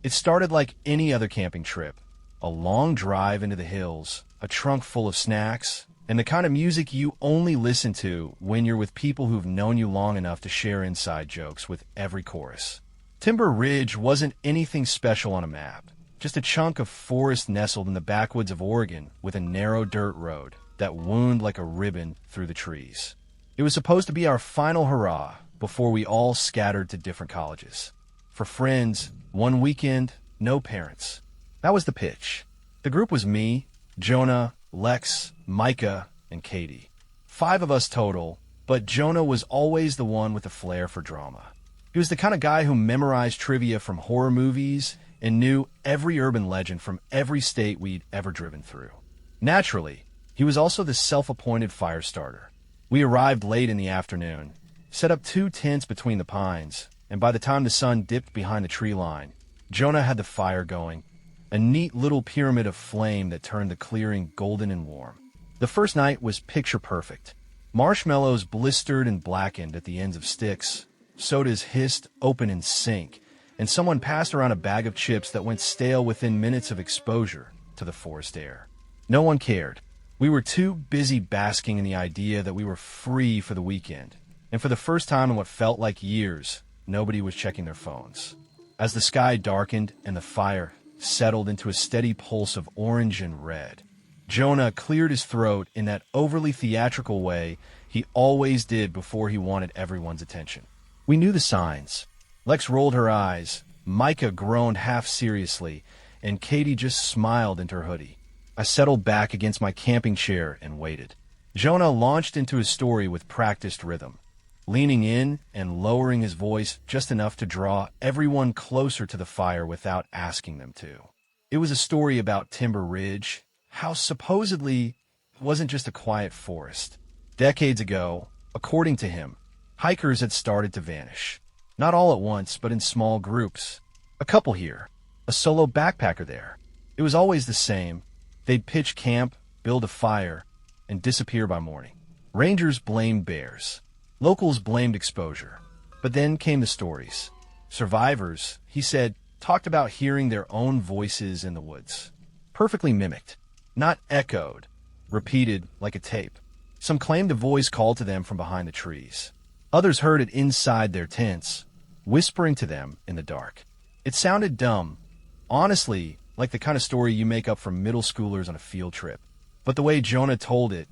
It started like any other camping trip. A long drive into the hills, a trunk full of snacks, and the kind of music you only listen to when you're with people who've known you long enough to share inside jokes with every chorus. Timber Ridge wasn't anything special on a map, just a chunk of forest nestled in the backwoods of Oregon with a narrow dirt road that wound like a ribbon through the trees. It was supposed to be our final hurrah before we all scattered to different colleges. For friends, one weekend, no parents. That was the pitch. The group was me, Jonah, Lex, Micah, and Katie. 5 of us total, but Jonah was always the one with a flair for drama. He was the kind of guy who memorized trivia from horror movies and knew every urban legend from every state we'd ever driven through. Naturally, he was also the self-appointed fire starter. We arrived late in the afternoon, set up 2 tents between the pines, and by the time the sun dipped behind the tree line, Jonah had the fire going, a neat little pyramid of flame that turned the clearing golden and warm. The first night was picture perfect. Marshmallows blistered and blackened at the ends of sticks, sodas hissed open in sync, and someone passed around a bag of chips that went stale within minutes of exposure to the forest air. No one cared. We were too busy basking in the idea that we were free for the weekend, and for the first time in what felt like years, nobody was checking their phones. As the sky darkened and the fire settled into a steady pulse of orange and red, Jonah cleared his throat in that overly theatrical way he always did before he wanted everyone's attention. We knew the signs. Lex rolled her eyes, Micah groaned half seriously, and Katie just smiled into her hoodie. I settled back against my camping chair and waited. Jonah launched into his story with practiced rhythm, leaning in and lowering his voice just enough to draw everyone closer to the fire without asking them to. It was a story about Timber Ridge, how supposedly it wasn't just a quiet forest. Decades ago, according to him, hikers had started to vanish. Not all at once, but in small groups. A couple here, a solo backpacker there. It was always the same. They'd pitch camp, build a fire, and disappear by morning. Rangers blamed bears. Locals blamed exposure. But then came the stories. Survivors, he said, talked about hearing their own voices in the woods. Perfectly mimicked. Not echoed. Repeated like a tape. Some claimed a voice called to them from behind the trees. Others heard it inside their tents, whispering to them in the dark. It sounded dumb. Honestly, like the kind of story you make up for middle schoolers on a field trip. But the way Jonah told it,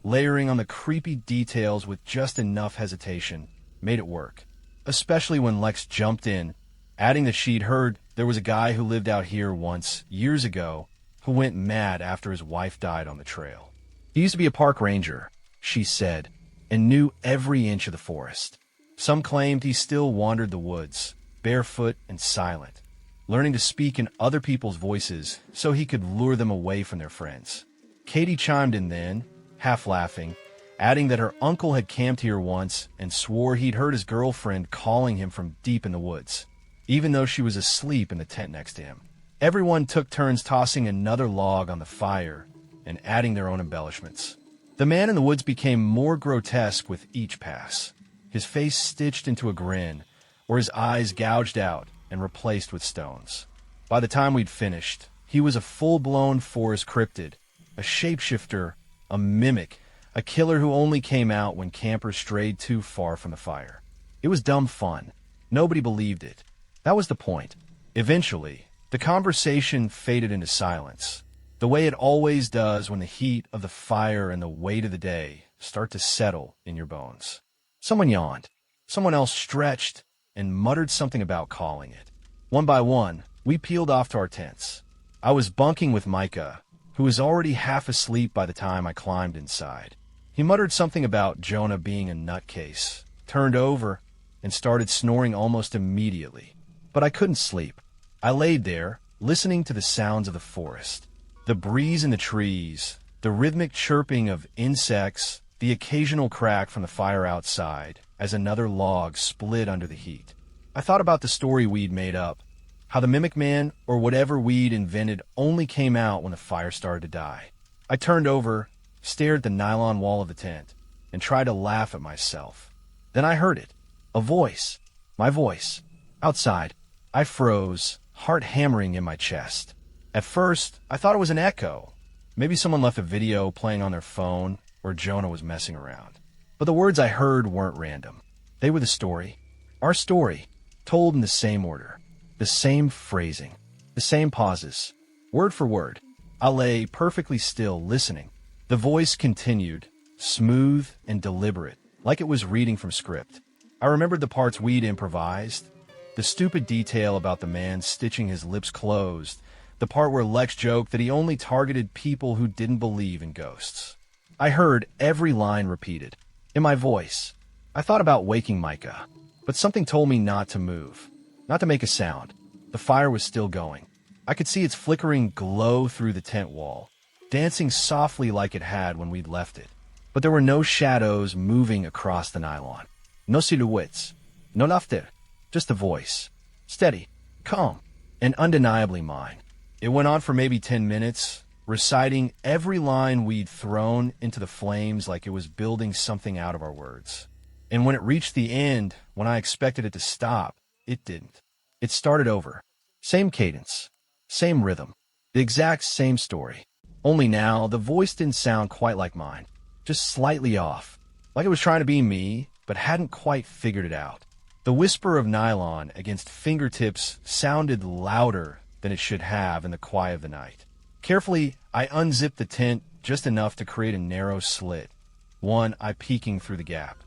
layering on the creepy details with just enough hesitation, made it work. Especially when Lex jumped in, adding that she'd heard there was a guy who lived out here once, years ago, who went mad after his wife died on the trail. He used to be a park ranger, she said, and knew every inch of the forest. Some claimed he still wandered the woods, barefoot and silent, learning to speak in other people's voices so he could lure them away from their friends. Katie chimed in then, half laughing, adding that her uncle had camped here once and swore he'd heard his girlfriend calling him from deep in the woods, even though she was asleep in the tent next to him. Everyone took turns tossing another log on the fire and adding their own embellishments. The man in the woods became more grotesque with each pass, his face stitched into a grin, or his eyes gouged out and replaced with stones. By the time we'd finished, he was a full-blown forest cryptid, a shapeshifter, a mimic, a killer who only came out when campers strayed too far from the fire. It was dumb fun. Nobody believed it. That was the point. Eventually, the conversation faded into silence, the way it always does when the heat of the fire and the weight of the day start to settle in your bones. Someone yawned. Someone else stretched and muttered something about calling it. One by one, we peeled off to our tents. I was bunking with Micah, who was already half asleep by the time I climbed inside. He muttered something about Jonah being a nutcase, turned over, and started snoring almost immediately. But I couldn't sleep. I laid there, listening to the sounds of the forest. The breeze in the trees, the rhythmic chirping of insects, the occasional crack from the fire outside as another log split under the heat. I thought about the story we'd made up, how the Mimic Man or whatever we'd invented only came out when the fire started to die. I turned over, stared at the nylon wall of the tent, and tried to laugh at myself. Then I heard it. A voice. My voice. Outside. I froze, heart hammering in my chest. At first, I thought it was an echo. Maybe someone left a video playing on their phone, or Jonah was messing around. But the words I heard weren't random. They were the story. Our story, told in the same order, the same phrasing, the same pauses, word for word. I lay perfectly still, listening. The voice continued, smooth and deliberate, like it was reading from script. I remembered the parts we'd improvised, the stupid detail about the man stitching his lips closed, the part where Lex joked that he only targeted people who didn't believe in ghosts. I heard every line repeated, in my voice. I thought about waking Micah, but something told me not to move, not to make a sound. The fire was still going. I could see its flickering glow through the tent wall, dancing softly like it had when we'd left it. But there were no shadows moving across the nylon. No silhouettes. No laughter. Just a voice. Steady, calm, and undeniably mine. It went on for maybe 10 minutes, reciting every line we'd thrown into the flames like it was building something out of our words. And when it reached the end, when I expected it to stop, it didn't. It started over. Same cadence. Same rhythm. The exact same story. Only now, the voice didn't sound quite like mine. Just slightly off. Like it was trying to be me, but hadn't quite figured it out. The whisper of nylon against fingertips sounded louder than it should have in the quiet of the night. Carefully, I unzipped the tent just enough to create a narrow slit, one eye peeking through the gap.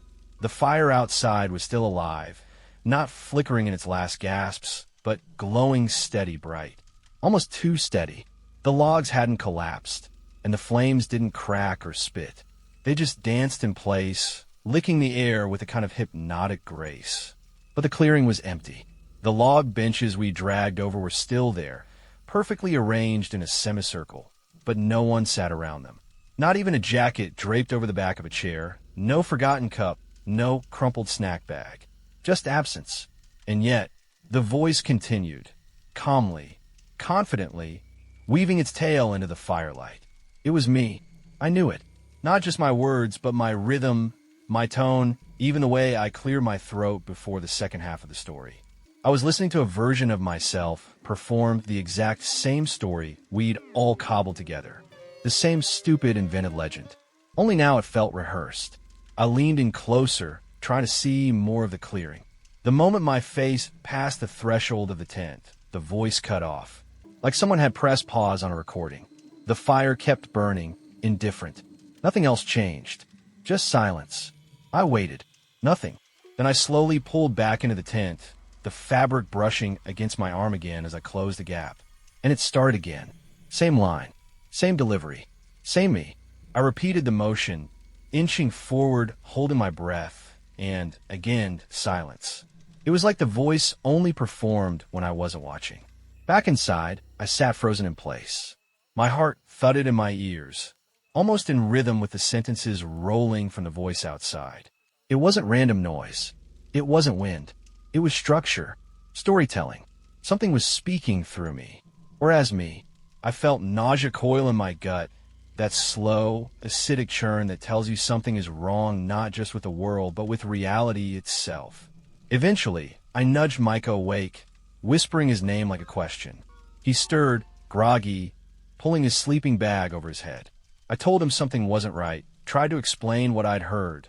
The fire outside was still alive, not flickering in its last gasps, but glowing steady bright. Almost too steady. The logs hadn't collapsed, and the flames didn't crack or spit. They just danced in place, licking the air with a kind of hypnotic grace. But the clearing was empty. The log benches we dragged over were still there, perfectly arranged in a semicircle, but no one sat around them. Not even a jacket draped over the back of a chair, no forgotten cup, no crumpled snack bag. Just absence. And yet, the voice continued, calmly, confidently, weaving its tail into the firelight. It was me. I knew it. Not just my words, but my rhythm, my tone, even the way I cleared my throat before the second half of the story. I was listening to a version of myself perform the exact same story we'd all cobbled together. The same stupid invented legend. Only now it felt rehearsed. I leaned in closer, trying to see more of the clearing. The moment my face passed the threshold of the tent, the voice cut off. Like someone had pressed pause on a recording. The fire kept burning, indifferent. Nothing else changed. Just silence. I waited. Nothing. Then I slowly pulled back into the tent, the fabric brushing against my arm again as I closed the gap. And it started again. Same line. Same delivery. Same me. I repeated the motion, inching forward, holding my breath, and, again, silence. It was like the voice only performed when I wasn't watching. Back inside, I sat frozen in place. My heart thudded in my ears, almost in rhythm with the sentences rolling from the voice outside. It wasn't random noise. It wasn't wind. It was structure, storytelling. Something was speaking through me, or as me. I felt nausea coil in my gut, that slow, acidic churn that tells you something is wrong not just with the world, but with reality itself. Eventually, I nudged Micah awake, whispering his name like a question. He stirred, groggy, pulling his sleeping bag over his head. I told him something wasn't right, tried to explain what I'd heard,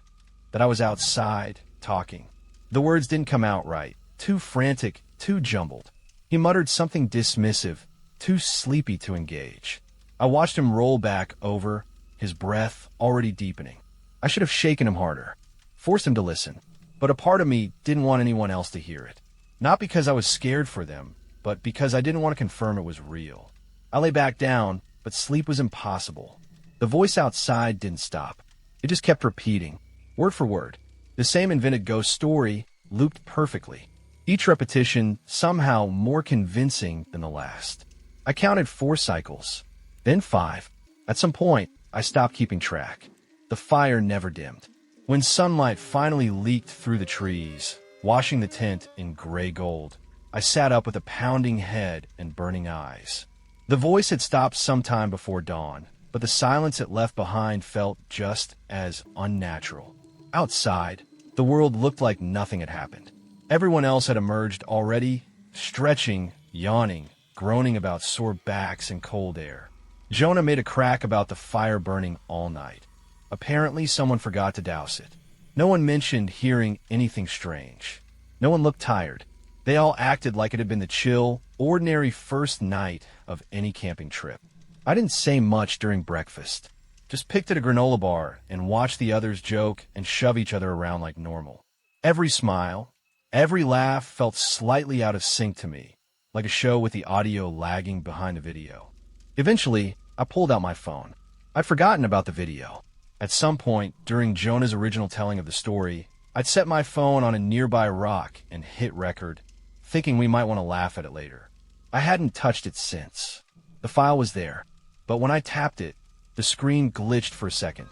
that I was outside, talking. The words didn't come out right, too frantic, too jumbled. He muttered something dismissive, too sleepy to engage. I watched him roll back over, his breath already deepening. I should have shaken him harder, forced him to listen, but a part of me didn't want anyone else to hear it. Not because I was scared for them, but because I didn't want to confirm it was real. I lay back down, but sleep was impossible. The voice outside didn't stop. It just kept repeating, word for word. The same invented ghost story, looped perfectly. Each repetition somehow more convincing than the last. I counted 4 cycles, then 5. At some point, I stopped keeping track. The fire never dimmed. When sunlight finally leaked through the trees, washing the tent in gray gold, I sat up with a pounding head and burning eyes. The voice had stopped sometime before dawn, but the silence it left behind felt just as unnatural. Outside, the world looked like nothing had happened. Everyone else had emerged already, stretching yawning, groaning about sore backs and cold air. Jonah made a crack about the fire burning all night. Apparently, someone forgot to douse it. No one mentioned hearing anything strange. No one looked tired. They all acted like it had been the chill, ordinary first night of any camping trip. I didn't say much during breakfast. Just picked at a granola bar and watched the others joke and shove each other around like normal. Every smile, every laugh felt slightly out of sync to me, like a show with the audio lagging behind the video. Eventually, I pulled out my phone. I'd forgotten about the video. At some point during Jonah's original telling of the story, I'd set my phone on a nearby rock and hit record, thinking we might want to laugh at it later. I hadn't touched it since. The file was there, but when I tapped it, the screen glitched for a second.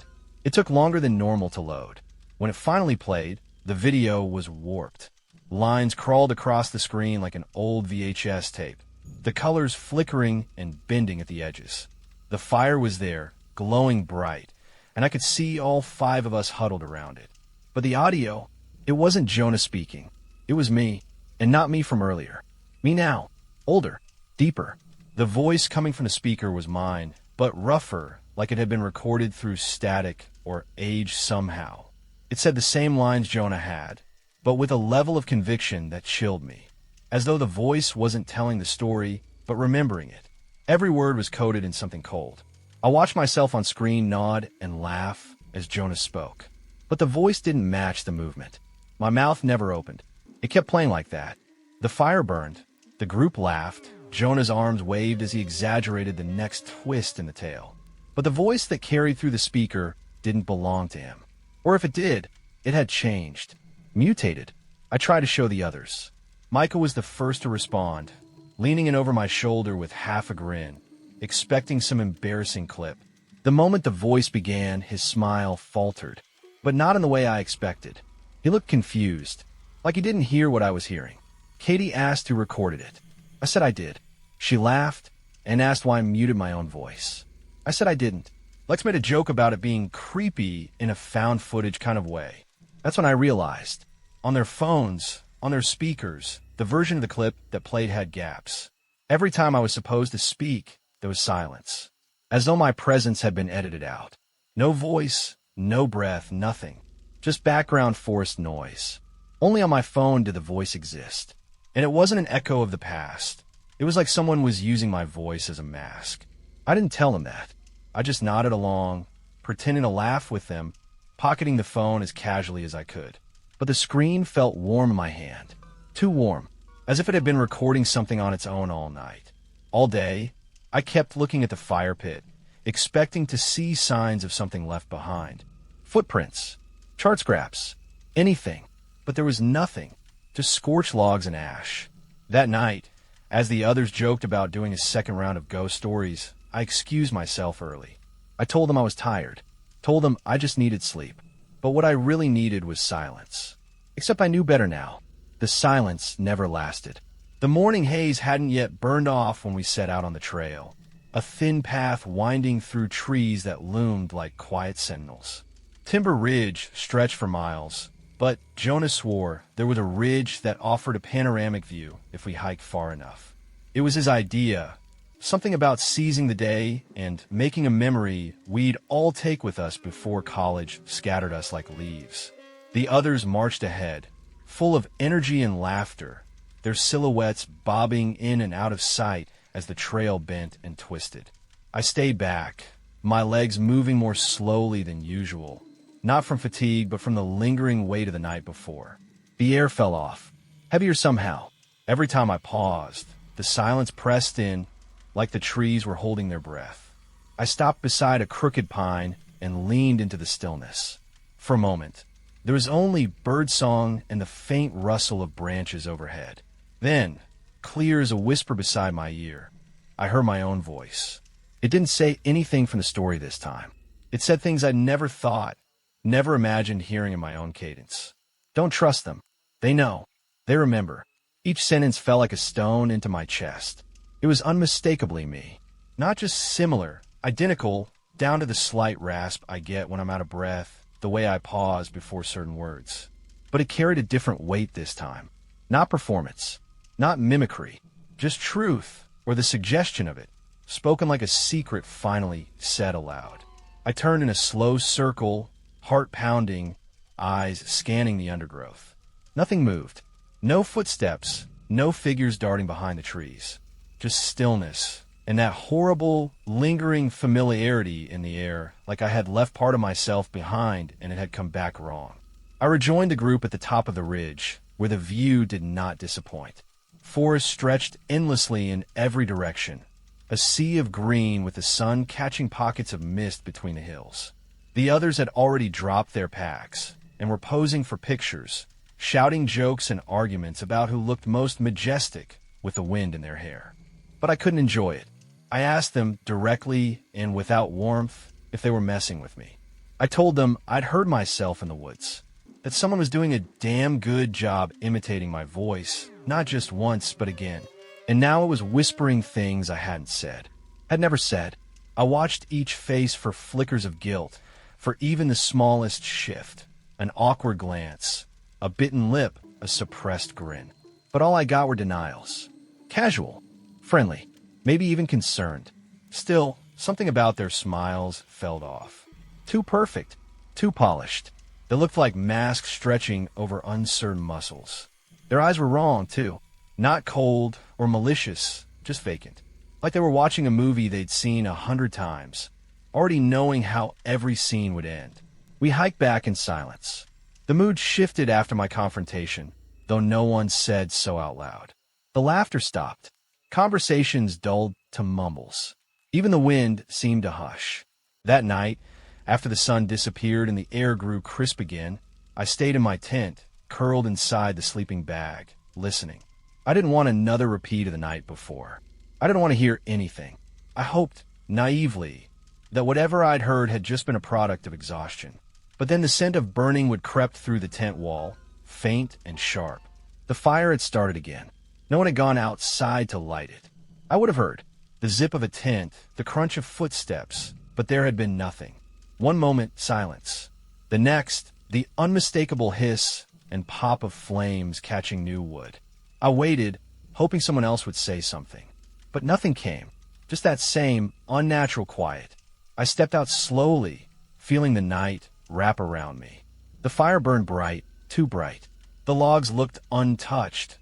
It took longer than normal to load. When it finally played, the video was warped. Lines crawled across the screen like an old VHS tape, the colors flickering and bending at the edges. The fire was there, glowing bright, and I could see all 5 of us huddled around it. But the audio, it wasn't Jonah speaking. It was me, and not me from earlier. Me now, older, deeper. The voice coming from the speaker was mine, but rougher, like it had been recorded through static or aged somehow. It said the same lines Jonah had, but with a level of conviction that chilled me, as though the voice wasn't telling the story, but remembering it. Every word was coded in something cold. I watched myself on screen nod and laugh as Jonah spoke, but the voice didn't match the movement. My mouth never opened. It kept playing like that. The fire burned. The group laughed. Jonah's arms waved as he exaggerated the next twist in the tale. But the voice that carried through the speaker didn't belong to him. Or if it did, it had changed, mutated. I tried to show the others. Micah was the first to respond, leaning in over my shoulder with half a grin, expecting some embarrassing clip. The moment the voice began, his smile faltered, but not in the way I expected. He looked confused, like he didn't hear what I was hearing. Katie asked who recorded it. I said I did. She laughed and asked why I muted my own voice. I said I didn't. Lex made a joke about it being creepy in a found footage kind of way. That's when I realized. On their phones, on their speakers, the version of the clip that played had gaps. Every time I was supposed to speak, there was silence, as though my presence had been edited out. No voice, no breath, nothing. Just background forest noise. Only on my phone did the voice exist. And it wasn't an echo of the past. It was like someone was using my voice as a mask. I didn't tell them that. I just nodded along, pretending to laugh with them, pocketing the phone as casually as I could. But the screen felt warm in my hand. Too warm, as if it had been recording something on its own all night. All day, I kept looking at the fire pit, expecting to see signs of something left behind. Footprints, chart scraps, anything. But there was nothing, just scorched logs and ash. That night, as the others joked about doing a second round of ghost stories, I excused myself early. I told them I was tired, told them I just needed sleep. But what I really needed was silence. Except I knew better now. The silence never lasted. The morning haze hadn't yet burned off when we set out on the trail, a thin path winding through trees that loomed like quiet sentinels. Timber Ridge stretched for miles, but Jonah swore there was a ridge that offered a panoramic view if we hiked far enough. It was his idea, something about seizing the day and making a memory we'd all take with us before college scattered us like leaves. The others marched ahead, full of energy and laughter, their silhouettes bobbing in and out of sight as the trail bent and twisted. I stayed back, my legs moving more slowly than usual, not from fatigue but from the lingering weight of the night before. The air fell off, heavier somehow. Every time I paused, the silence pressed in, like the trees were holding their breath. I stopped beside a crooked pine and leaned into the stillness. For a moment, there was only birdsong and the faint rustle of branches overhead. Then, clear as a whisper beside my ear, I heard my own voice. It didn't say anything from the story this time. It said things I'd never thought, never imagined hearing in my own cadence. Don't trust them. They know. They remember. Each sentence fell like a stone into my chest. It was unmistakably me. Not just similar, identical, down to the slight rasp I get when I'm out of breath, the way I pause before certain words. But it carried a different weight this time. Not performance, not mimicry, just truth, or the suggestion of it, spoken like a secret finally said aloud. I turned in a slow circle, heart pounding, eyes scanning the undergrowth. Nothing moved. No footsteps, no figures darting behind the trees. Just stillness, and that horrible, lingering familiarity in the air, like I had left part of myself behind and it had come back wrong. I rejoined the group at the top of the ridge, where the view did not disappoint. Forest stretched endlessly in every direction, a sea of green with the sun catching pockets of mist between the hills. The others had already dropped their packs and were posing for pictures, shouting jokes and arguments about who looked most majestic with the wind in their hair. But I couldn't enjoy it. I asked them directly and without warmth if they were messing with me. I told them I'd heard myself in the woods, that someone was doing a damn good job imitating my voice, not just once, but again. And now it was whispering things I hadn't said, had never said. I watched each face for flickers of guilt, for even the smallest shift, an awkward glance, a bitten lip, a suppressed grin. But all I got were denials. Casual, friendly, maybe even concerned. Still, something about their smiles felt off. Too perfect, too polished. They looked like masks stretching over uncertain muscles. Their eyes were wrong, too. Not cold or malicious, just vacant. Like they were watching a movie they'd seen 100 times, already knowing how every scene would end. We hiked back in silence. The mood shifted after my confrontation, though no one said so out loud. The laughter stopped. Conversations dulled to mumbles. Even the wind seemed to hush. That night, after the sun disappeared and the air grew crisp again, I stayed in my tent, curled inside the sleeping bag, listening. I didn't want another repeat of the night before. I didn't want to hear anything. I hoped, naively, that whatever I'd heard had just been a product of exhaustion. But then the scent of burning would creep through the tent wall, faint and sharp. The fire had started again. No one had gone outside to light it. I would have heard the zip of a tent, the crunch of footsteps, but there had been nothing. One moment, silence. The next, the unmistakable hiss and pop of flames catching new wood. I waited, hoping someone else would say something. But nothing came, just that same unnatural quiet. I stepped out slowly, feeling the night wrap around me. The fire burned bright, too bright. The logs looked untouched,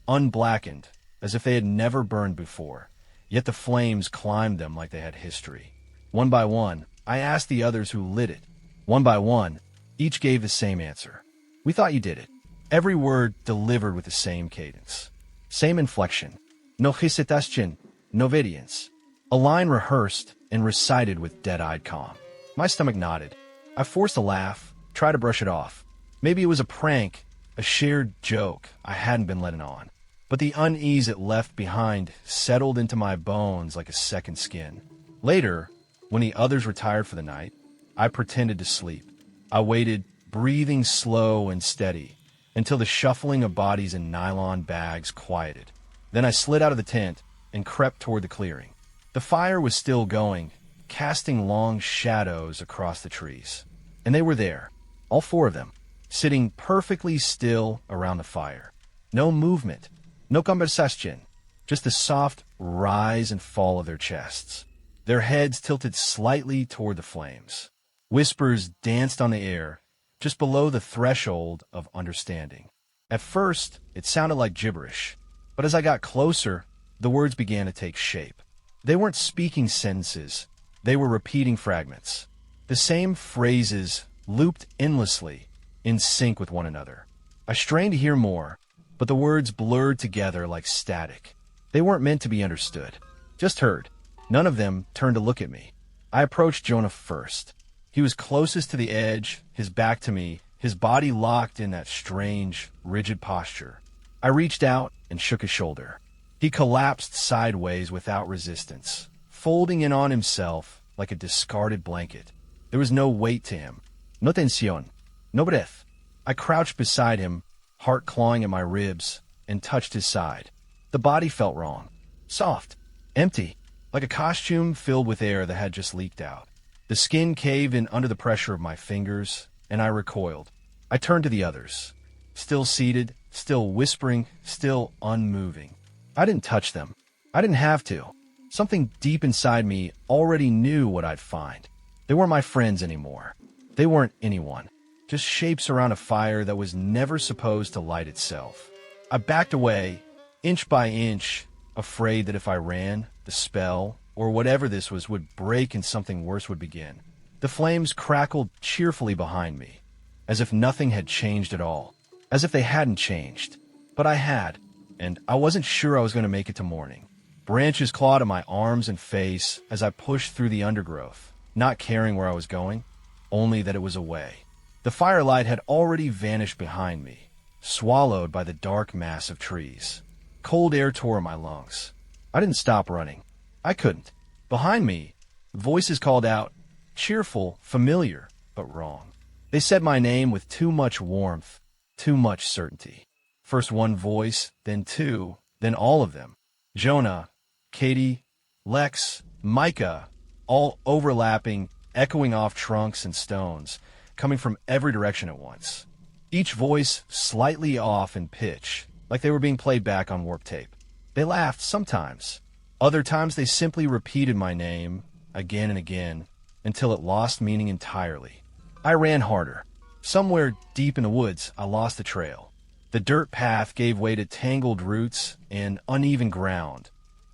unblackened, as if they had never burned before, yet the flames climbed them like they had history. One by one, I asked the others who lit it. One by one, each gave the same answer. We thought you did it. Every word delivered with the same cadence. Same inflection. No hesitation, no obedience. A line rehearsed and recited with dead-eyed calm. My stomach nodded. I forced a laugh, tried to brush it off. Maybe it was a prank, a shared joke I hadn't been letting on. But the unease it left behind settled into my bones like a second skin. Later, when the others retired for the night, I pretended to sleep. I waited, breathing slow and steady, until the shuffling of bodies in nylon bags quieted. Then I slid out of the tent and crept toward the clearing. The fire was still going, casting long shadows across the trees. And they were there, all four of them, sitting perfectly still around the fire. No movement, no conversation, just the soft rise and fall of their chests. Their heads tilted slightly toward the flames. Whispers danced on the air, just below the threshold of understanding. At first, it sounded like gibberish, but as I got closer, the words began to take shape. They weren't speaking sentences, they were repeating fragments. The same phrases looped endlessly, in sync with one another. I strained to hear more, but the words blurred together like static. They weren't meant to be understood, just heard. None of them turned to look at me. I approached Jonah first. He was closest to the edge, his back to me, his body locked in that strange, rigid posture. I reached out and shook his shoulder. He collapsed sideways without resistance, folding in on himself like a discarded blanket. There was no weight to him. No tensión. No breath. I crouched beside him, heart clawing at my ribs, and touched his side. The body felt wrong. Soft. Empty. Like a costume filled with air that had just leaked out. The skin caved in under the pressure of my fingers, and I recoiled. I turned to the others. Still seated, still whispering, still unmoving. I didn't touch them. I didn't have to. Something deep inside me already knew what I'd find. They weren't my friends anymore. They weren't anyone. Just shapes around a fire that was never supposed to light itself. I backed away, inch by inch, afraid that if I ran, the spell, or whatever this was, would break and something worse would begin. The flames crackled cheerfully behind me, as if nothing had changed at all, as if they hadn't changed. But I had, and I wasn't sure I was going to make it to morning. Branches clawed at my arms and face as I pushed through the undergrowth, not caring where I was going, only that it was away. The firelight had already vanished behind me, swallowed by the dark mass of trees. Cold air tore at my lungs. I didn't stop running. I couldn't. Behind me, voices called out, cheerful, familiar, but wrong. They said my name with too much warmth, too much certainty. First one voice, then two, then all of them. Jonah, Katie, Lex, Micah, all overlapping, echoing off trunks and stones, coming from every direction at once. Each voice slightly off in pitch, like they were being played back on warp tape. They laughed sometimes. Other times they simply repeated my name again and again until it lost meaning entirely. I ran harder. Somewhere deep in the woods, I lost the trail. The dirt path gave way to tangled roots and uneven ground,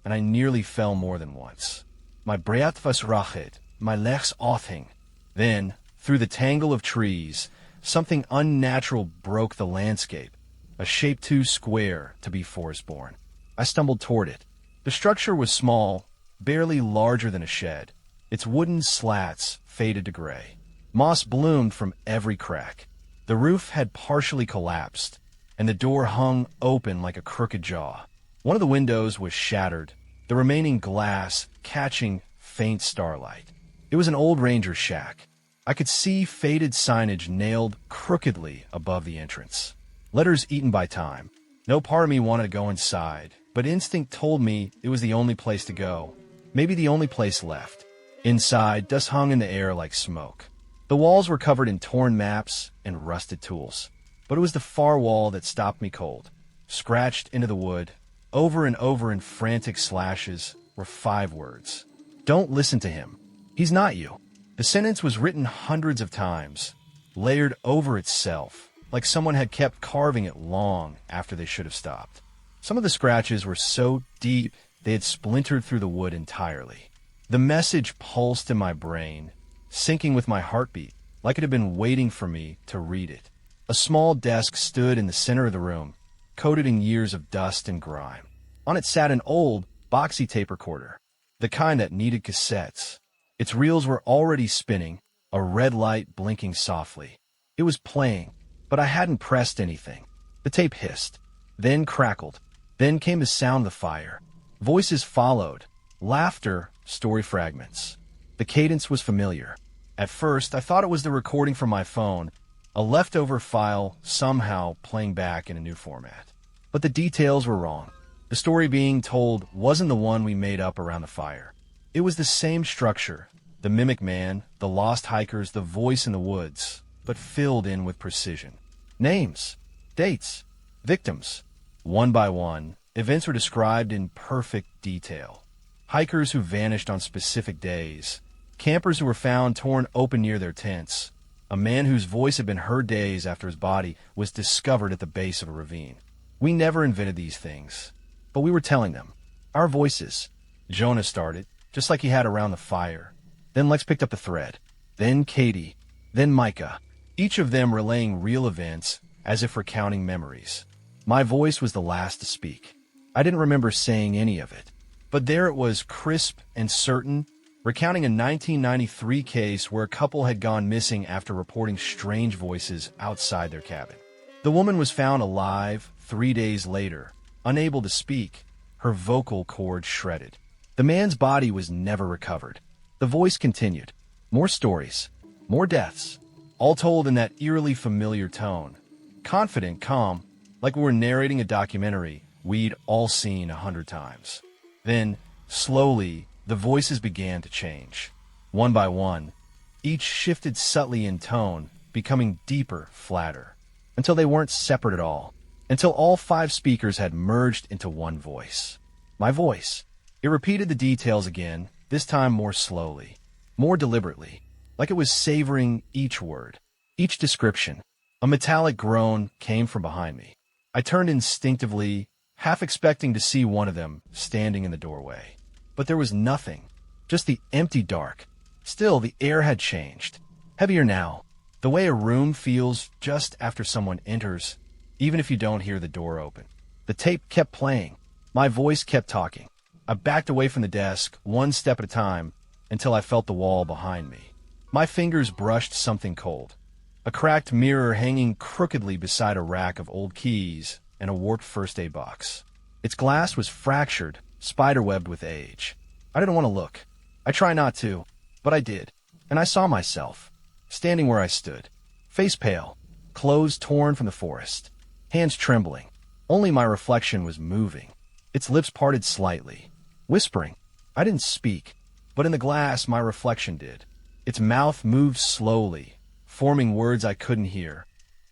and I nearly fell more than once. My breath was rachet, my legs othing. Then, through the tangle of trees, something unnatural broke the landscape, a shape too square to be forest-born. I stumbled toward it. The structure was small, barely larger than a shed. Its wooden slats faded to gray. Moss bloomed from every crack. The roof had partially collapsed, and the door hung open like a crooked jaw. One of the windows was shattered, the remaining glass catching faint starlight. It was an old ranger shack. I could see faded signage nailed crookedly above the entrance. Letters eaten by time. No part of me wanted to go inside, but instinct told me it was the only place to go. Maybe the only place left. Inside, dust hung in the air like smoke. The walls were covered in torn maps and rusted tools. But it was the far wall that stopped me cold. Scratched into the wood, over and over in frantic slashes, were 5 words. Don't listen to him. He's not you. The sentence was written hundreds of times, layered over itself, like someone had kept carving it long after they should have stopped. Some of the scratches were so deep they had splintered through the wood entirely. The message pulsed in my brain, syncing with my heartbeat, like it had been waiting for me to read it. A small desk stood in the center of the room, coated in years of dust and grime. On it sat an old, boxy tape recorder, the kind that needed cassettes. Its reels were already spinning, a red light blinking softly. It was playing, but I hadn't pressed anything. The tape hissed, then crackled. Then came the sound of the fire. Voices followed, laughter, story fragments. The cadence was familiar. At first, I thought it was the recording from my phone, a leftover file somehow playing back in a new format. But the details were wrong. The story being told wasn't the one we made up around the fire. It was the same structure, the mimic man, the lost hikers, the voice in the woods, but filled in with precision. Names, dates, victims. One by one, events were described in perfect detail. Hikers who vanished on specific days, campers who were found torn open near their tents, a man whose voice had been heard days after his body was discovered at the base of a ravine. We never invented these things, but we were telling them. Our voices. Jonah started, just like he had around the fire. Then Lex picked up the thread. Then Katie. Then Micah. Each of them relaying real events as if recounting memories. My voice was the last to speak. I didn't remember saying any of it. But there it was, crisp and certain, recounting a 1993 case where a couple had gone missing after reporting strange voices outside their cabin. The woman was found alive 3 days later, unable to speak, her vocal cords shredded. The man's body was never recovered. The voice continued. More stories, more deaths, all told in that eerily familiar tone. Confident, calm, like we were narrating a documentary we'd all seen 100 times. Then, slowly, the voices began to change. One by one, each shifted subtly in tone, becoming deeper, flatter, until they weren't separate at all. until all 5 speakers had merged into one voice. My voice. It repeated the details again, this time more slowly, more deliberately, like it was savoring each word, each description. A metallic groan came from behind me. I turned instinctively, half expecting to see one of them standing in the doorway. But there was nothing, just the empty dark. Still, the air had changed. Heavier now, the way a room feels just after someone enters, even if you don't hear the door open. The tape kept playing. My voice kept talking. I backed away from the desk, one step at a time, until I felt the wall behind me. My fingers brushed something cold. A cracked mirror hanging crookedly beside a rack of old keys and a warped first aid box. Its glass was fractured, spiderwebbed with age. I didn't want to look. I tried not to, but I did, and I saw myself, standing where I stood, face pale, clothes torn from the forest, hands trembling. Only my reflection was moving. Its lips parted slightly, whispering. I didn't speak, but in the glass my reflection did. Its mouth moved slowly, forming words I couldn't hear,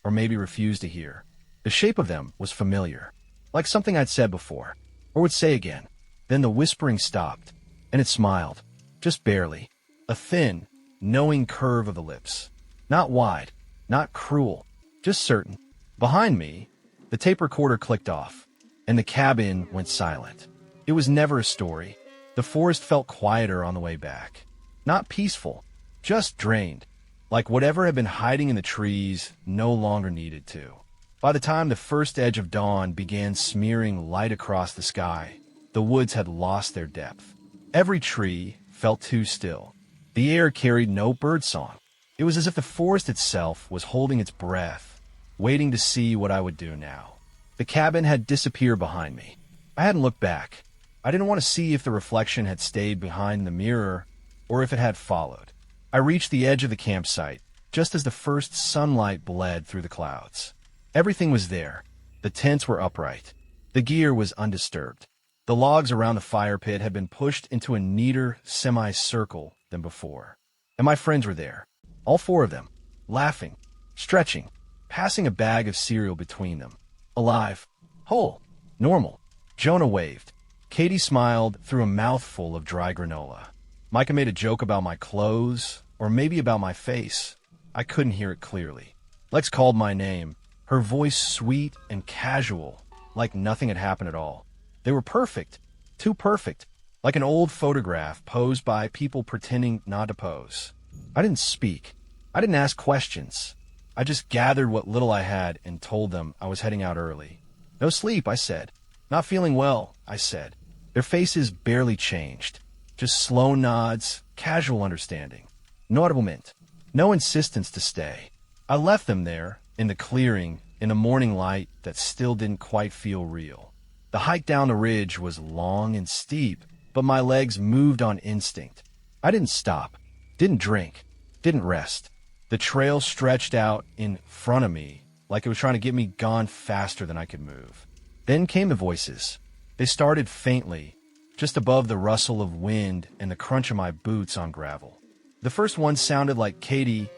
or maybe refused to hear. The shape of them was familiar, like something I'd said before, or would say again. Then the whispering stopped, and it smiled, just barely. A thin, knowing curve of the lips. Not wide, not cruel, just certain. Behind me, the tape recorder clicked off, and the cabin went silent. It was never a story. The forest felt quieter on the way back. Not peaceful, just drained, like whatever had been hiding in the trees no longer needed to. By the time the first edge of dawn began smearing light across the sky, the woods had lost their depth. Every tree felt too still. The air carried no birdsong. It was as if the forest itself was holding its breath, waiting to see what I would do now. The cabin had disappeared behind me. I hadn't looked back. I didn't want to see if the reflection had stayed behind the mirror or if it had followed. I reached the edge of the campsite, just as the first sunlight bled through the clouds. Everything was there. The tents were upright. The gear was undisturbed. The logs around the fire pit had been pushed into a neater semicircle than before. And my friends were there, all 4 of them, laughing, stretching, passing a bag of cereal between them. Alive, whole, normal. Jonah waved. Katie smiled through a mouthful of dry granola. Micah made a joke about my clothes, or maybe about my face. I couldn't hear it clearly. Lex called my name, her voice sweet and casual, like nothing had happened at all. They were perfect, too perfect, like an old photograph posed by people pretending not to pose. I didn't speak. I didn't ask questions. I just gathered what little I had and told them I was heading out early. No sleep, I said. Not feeling well, I said. Their faces barely changed. Just slow nods, casual understanding. No argument. No insistence to stay. I left them there, in the clearing, in the morning light that still didn't quite feel real. The hike down the ridge was long and steep, but my legs moved on instinct. I didn't stop, didn't drink, didn't rest. The trail stretched out in front of me like it was trying to get me gone faster than I could move. Then came the voices. They started faintly, just above the rustle of wind and the crunch of my boots on gravel. The first one sounded like Katie,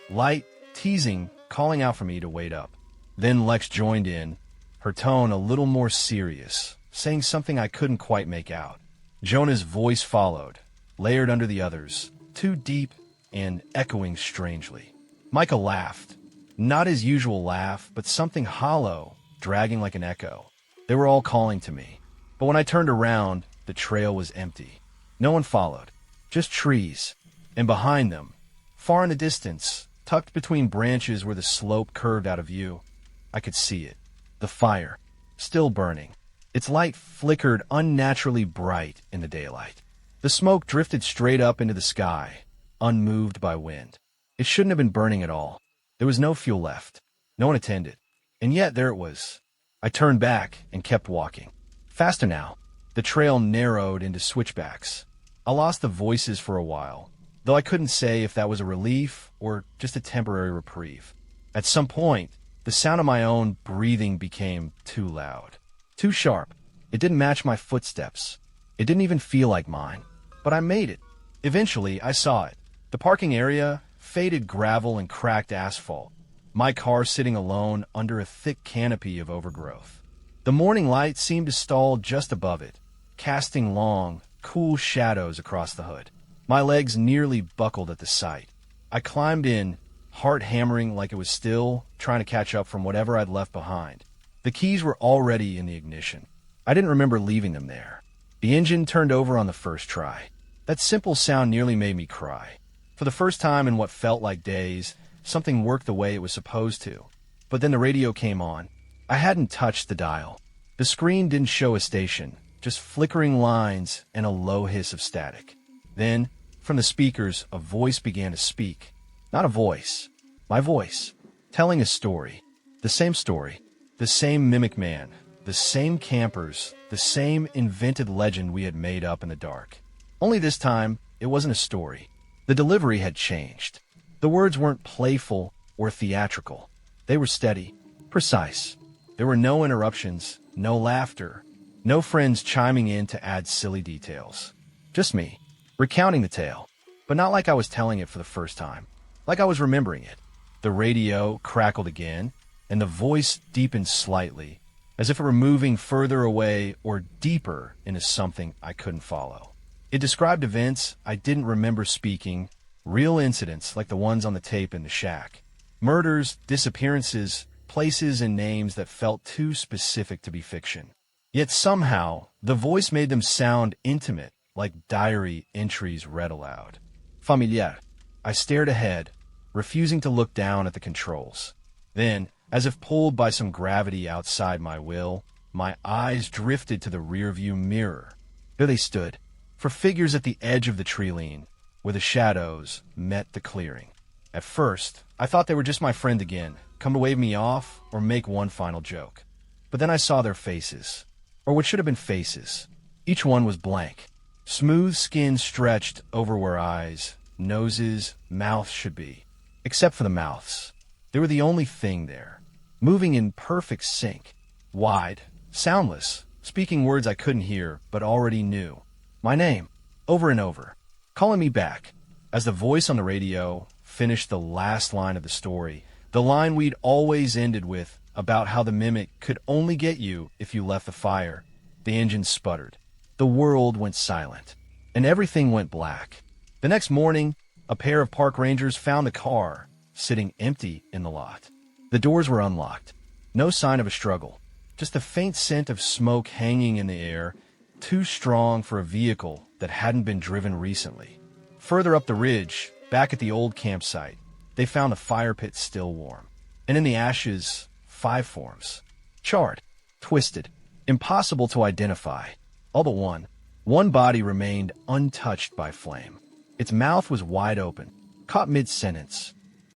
light, teasing, calling out for me to wait up. Then Lex joined in, her tone a little more serious, saying something I couldn't quite make out. Jonah's voice followed, layered under the others, too deep and echoing strangely. Micah laughed. Not his usual laugh, but something hollow, dragging like an echo. They were all calling to me. But when I turned around, the trail was empty. No one followed. Just trees. And behind them, far in the distance, tucked between branches where the slope curved out of view, I could see it. The fire, still burning. Its light flickered unnaturally bright in the daylight. The smoke drifted straight up into the sky, unmoved by wind. It shouldn't have been burning at all. There was no fuel left. No one attended. And yet there it was. I turned back and kept walking. Faster now. The trail narrowed into switchbacks. I lost the voices for a while, though I couldn't say if that was a relief or just a temporary reprieve. At some point, the sound of my own breathing became too loud, too sharp. It didn't match my footsteps. It didn't even feel like mine. But I made it. Eventually, I saw it. The parking area, faded gravel and cracked asphalt. my car sitting alone under a thick canopy of overgrowth. The morning light seemed to stall just above it, casting long, cool shadows across the hood. My legs nearly buckled at the sight. I climbed in, heart hammering like it was still trying to catch up from whatever I'd left behind. The keys were already in the ignition. I didn't remember leaving them there. The engine turned over on the first try. That simple sound nearly made me cry. For the first time in what felt like days, something worked the way it was supposed to. But then the radio came on. I hadn't touched the dial. The screen didn't show a station, just flickering lines and a low hiss of static. Then, from the speakers, a voice began to speak. Not a voice. My voice. Telling a story. The same mimic man. The same campers. The same invented legend we had made up in the dark. Only this time, it wasn't a story. The delivery had changed. The words weren't playful or theatrical. They were steady, precise. There were no interruptions, no laughter, no friends chiming in to add silly details. Just me, recounting the tale, but not like I was telling it for the first time, like I was remembering it. The radio crackled again, and the voice deepened slightly, as if it were moving further away or deeper into something I couldn't follow. It described events I didn't remember speaking, real incidents like the ones on the tape in the shack. Murders, disappearances, places and names that felt too specific to be fiction. Yet somehow, the voice made them sound intimate, like diary entries read aloud. Familiar. I stared ahead, refusing to look down at the controls. Then, as if pulled by some gravity outside my will, my eyes drifted to the rearview mirror. There they stood, for figures at the edge of the tree line, where the shadows met the clearing. At first, I thought they were just my friend again, come to wave me off or make one final joke. But then I saw their faces, or what should have been faces. Each one was blank. Smooth skin stretched over where eyes, noses, mouths should be. Except for the mouths. They were the only thing there, moving in perfect sync, wide, soundless, speaking words I couldn't hear but already knew. My name, over and over, calling me back. As the voice on the radio finished the last line of the story, the line we'd always ended with about how the mimic could only get you if you left the fire, the engine sputtered. The world went silent, and everything went black. The next morning, a pair of park rangers found the car, sitting empty in the lot. The doors were unlocked. No sign of a struggle, just a faint scent of smoke hanging in the air, too strong for a vehicle that hadn't been driven recently. Further up the ridge, back at the old campsite, they found the fire pit still warm. And in the ashes, 5 forms. Charred, twisted, impossible to identify. All but one. One body remained untouched by flame. Its mouth was wide open, caught mid-sentence,